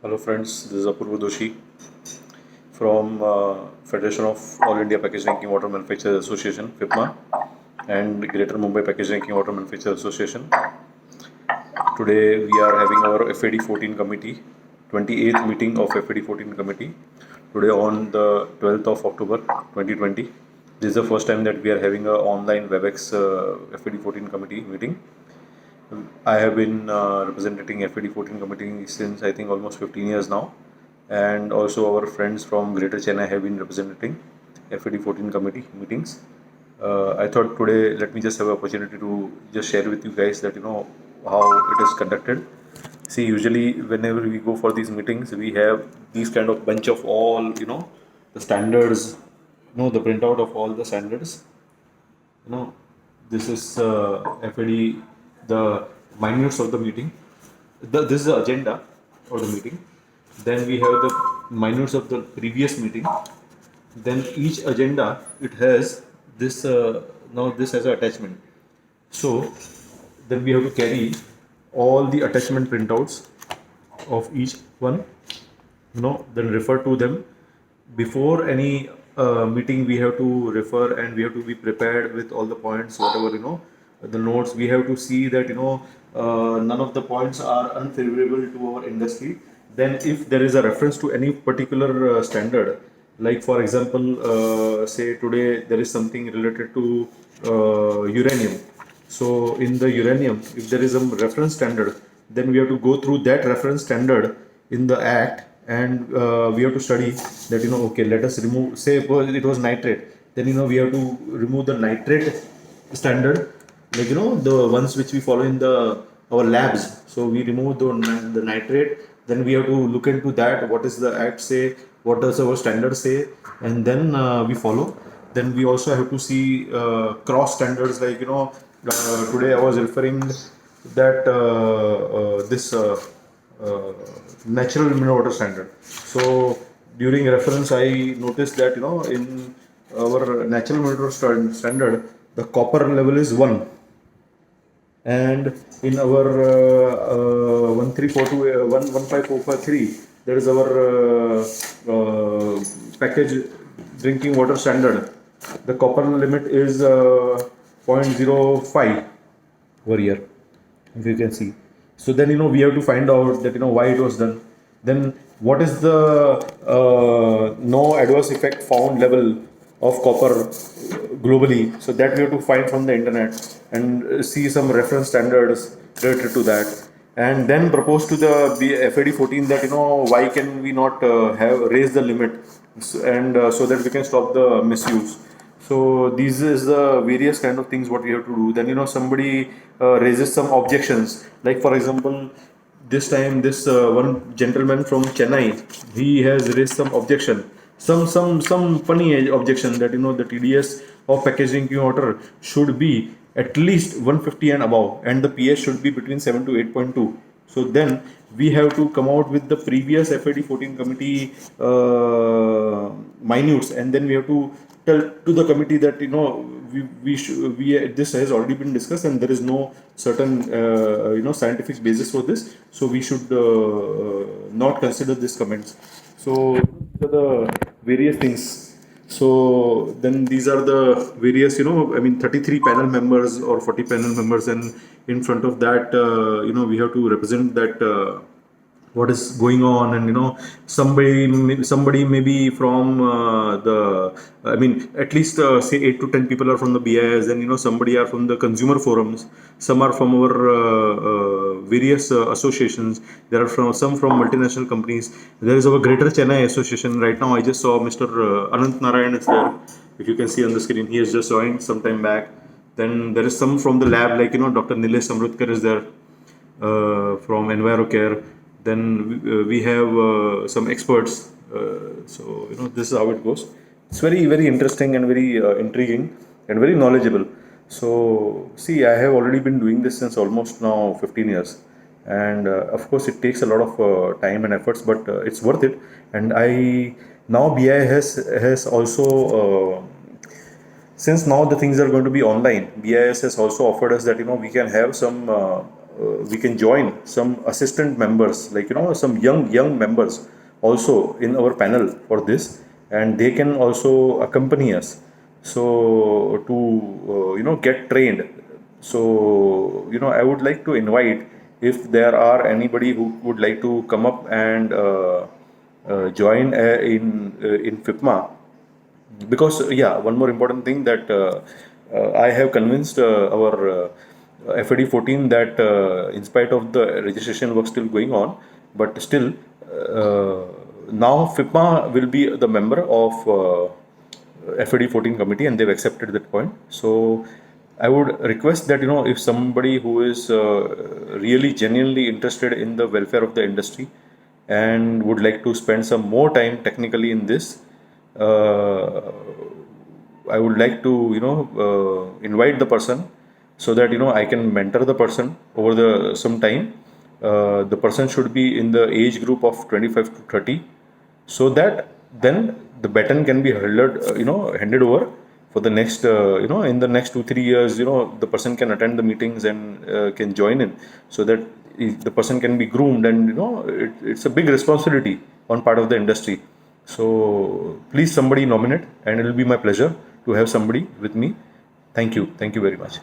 Hello friends, this is Apurva Doshi from Federation of All India Packaged Drinking Water Manufacturers Association (FIPMA) and Greater Mumbai Packaged Drinking Water Manufacturers Association. Today we are having our FAD 14 committee, 28th meeting of FAD 14 committee. Today on the 12th of October 2020. This is the first time that we are having a online WebEx FAD 14 committee meeting. I have been representing FAD 14 committee since I think almost 15 years now, and also our friends from Greater Chennai have been representing FAD 14 committee meetings. I thought today let me just have an opportunity to just share with you guys that how it is conducted. See, usually whenever we go for these meetings, we have these kind of bunch of all the standards, the printout of all the standards. you know this is FAD, the minutes of the meeting. This is the agenda of the meeting. Then we have the minutes of the previous meeting. Then each agenda, it has this now this as an attachment. So then we have to carry all the attachment printouts of each one, then refer to them. Before any meeting, we have to refer and we have to be prepared with all the points, whatever the notes. We have to see that none of the points are unfavorable to our industry. Then if there is a reference to any particular standard, like for example, say today there is something related to uranium. So in the uranium, if there is a reference standard, then we have to go through that reference standard in the act, and we have to study that okay, let us remove, say suppose it was nitrate, then we have to remove the nitrate standard, like the ones which we follow in the our labs. So we remove the nitrate, then we have to look into that, what is the act say, what does our standard say, and then we follow. Then we also have to see cross standards, like today I was referring that this uh, natural mineral water standard. So during reference, I noticed that in our natural mineral water standard, the copper level is 1, and in our 1342 15453, there is our package drinking water standard. The copper limit is 0.05 over here, if you can see. So then we have to find out that why it was done. Then what is the no adverse effect found level of copper globally. So that we have to find from the internet and see some reference standards related to that, and then propose to the FAD 14 that why can we not have raise the limit, and so that we can stop the misuse. So these is the various kind of things what we have to do. Then somebody raises some objections, like for example, this time this one gentleman from Chennai, he has raised some objection, some funny objection, that the TDS of packaging water should be at least 150 and above, and the PS should be between 7 to 8.2. So then we have to come out with the previous FAD 14 committee minutes, and then we have to tell to the committee that we this has already been discussed, and there is no certain scientific basis for this, so we should not consider this comments. So these are the various things. So then these are the various, I mean, 33 panel members or 40 panel members, and in front of that, we have to represent that what is going on, and somebody maybe from the, I mean, at least say 8 to 10 people are from the BIS, and somebody are from the consumer forums, some are from our various associations. There are some from multinational companies. There is our Greater Chennai Association. Right now I just saw Mr. Anant Narayan is there, if you can see on the screen. He has just joined some time back. Then there is some from the lab, like Dr. Nilesh Amrutkar is there from EnviroCare. Then we have some experts. So this is how it goes. It's very, very interesting and very intriguing and very knowledgeable. So see, I have already been doing this since almost now 15 years, and of course it takes a lot of time and efforts, but it's worth it. And I now BI has also since now the things are going to be online, BIS has also offered us that we can have some we can join some assistant members, like some young members also in our panel for this, and they can also accompany us. So to get trained. So I would like to invite, if there are anybody who would like to come up and join in FIPMA, because one more important thing, that I have convinced our FAD 14 that in spite of the registration work still going on, but still now FIPMA will be the member of FAD 14 committee, and they've accepted that point. So I would request that if somebody who is really genuinely interested in the welfare of the industry and would like to spend some more time technically in this, I would like to invite the person, so that I can mentor the person over the some time. The person should be in the age group of 25 to 30, so that then the baton can be handed over for the next in the next 2-3 years. The person can attend the meetings and can join in, so that the person can be groomed, and it's a big responsibility on part of the industry. So please somebody nominate, and it will be my pleasure to have somebody with me. Thank you very much.